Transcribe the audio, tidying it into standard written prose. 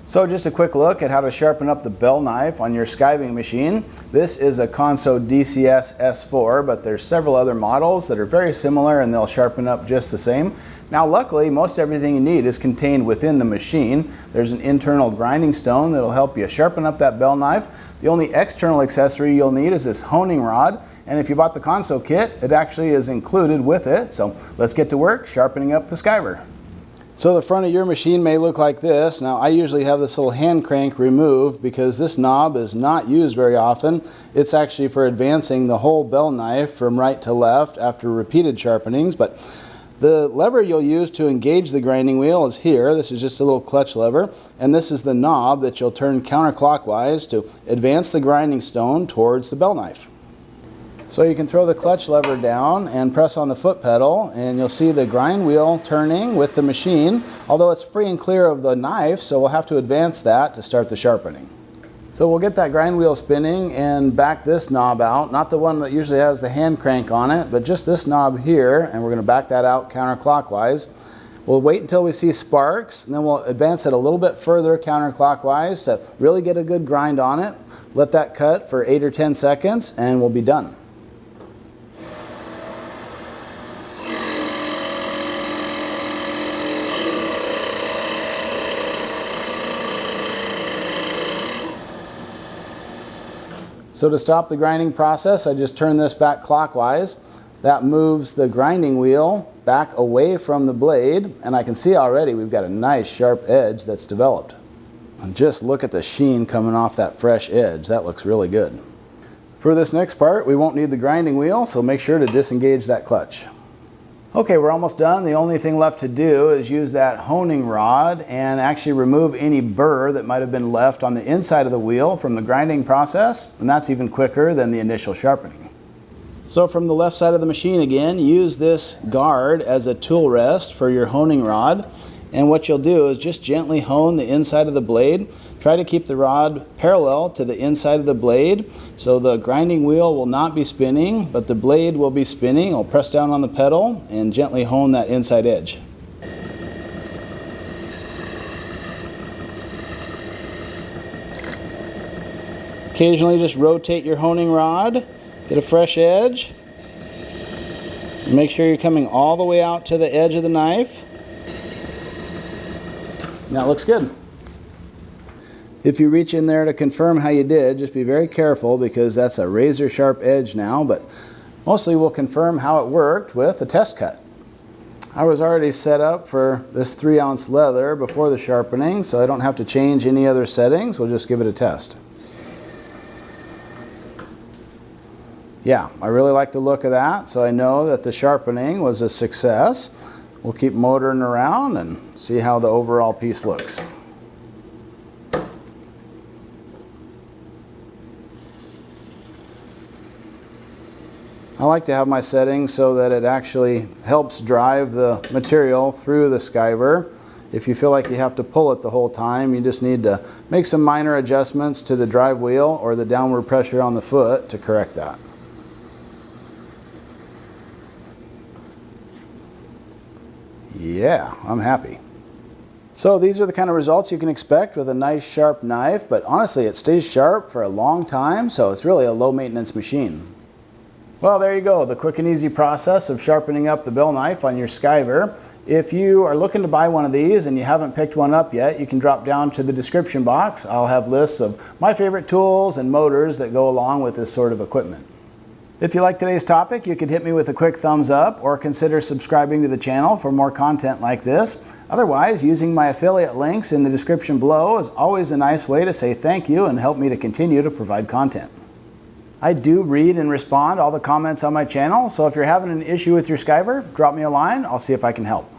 So just a quick look at how to sharpen up the bell knife on your skiving machine. This is a Consew DCSS S4, but there's several other models that are very similar and they'll sharpen up just the same. Now luckily, most everything you need is contained within the machine. There's an internal grinding stone that'll help you sharpen up that bell knife. The only external accessory you'll need is this honing rod, and if you bought the Consew kit, it actually is included with it. So let's get to work sharpening up the skiver. So the front of your machine may look like this. Now I usually have this little hand crank removed because this knob is not used very often. It's actually for advancing the whole bell knife from right to left after repeated sharpenings. But the lever you'll use to engage the grinding wheel is here. This is just a little clutch lever, and this is the knob that you'll turn counterclockwise to advance the grinding stone towards the bell knife. So you can throw the clutch lever down and press on the foot pedal, and you'll see the grind wheel turning with the machine, although it's free and clear of the knife, so we'll have to advance that to start the sharpening. So we'll get that grind wheel spinning and back this knob out, not the one that usually has the hand crank on it, but just this knob here, and we're going to back that out counterclockwise. We'll wait until we see sparks, and then we'll advance it a little bit further counterclockwise to really get a good grind on it. Let that cut for 8 or 10 seconds, and we'll be done. So to stop the grinding process, I just turn this back clockwise. That moves the grinding wheel back away from the blade, and I can see already we've got a nice sharp edge that's developed. And just look at the sheen coming off that fresh edge. That looks really good. For this next part, we won't need the grinding wheel, so make sure to disengage that clutch. Okay, we're almost done. The only thing left to do is use that honing rod and actually remove any burr that might have been left on the inside of the wheel from the grinding process, and that's even quicker than the initial sharpening. So from the left side of the machine again, use this guard as a tool rest for your honing rod, and what you'll do is just gently hone the inside of the blade. Try to keep the rod parallel to the inside of the blade, so the grinding wheel will not be spinning, but the blade will be spinning. I'll press down on the pedal and gently hone that inside edge. Occasionally just rotate your honing rod, get a fresh edge. Make sure you're coming all the way out to the edge of the knife. And that looks good. If you reach in there to confirm how you did, just be very careful because that's a razor sharp edge now, but mostly we'll confirm how it worked with a test cut. I was already set up for this 3-ounce leather before the sharpening, so I don't have to change any other settings. We'll just give it a test. Yeah, I really like the look of that, so I know that the sharpening was a success. We'll keep motoring around and see how the overall piece looks. I like to have my settings so that it actually helps drive the material through the skiver. If you feel like you have to pull it the whole time, you just need to make some minor adjustments to the drive wheel or the downward pressure on the foot to correct that. Yeah, I'm happy. So these are the kind of results you can expect with a nice sharp knife, but honestly it stays sharp for a long time, so it's really a low maintenance machine. Well, there you go, the quick and easy process of sharpening up the bell knife on your skiver. If you are looking to buy one of these and you haven't picked one up yet, you can drop down to the description box. I'll have lists of my favorite tools and motors that go along with this sort of equipment. If you like today's topic, you could hit me with a quick thumbs up or consider subscribing to the channel for more content like this. Otherwise, using my affiliate links in the description below is always a nice way to say thank you and help me to continue to provide content. I do read and respond to all the comments on my channel, so if you're having an issue with your skiver, drop me a line. I'll see if I can help.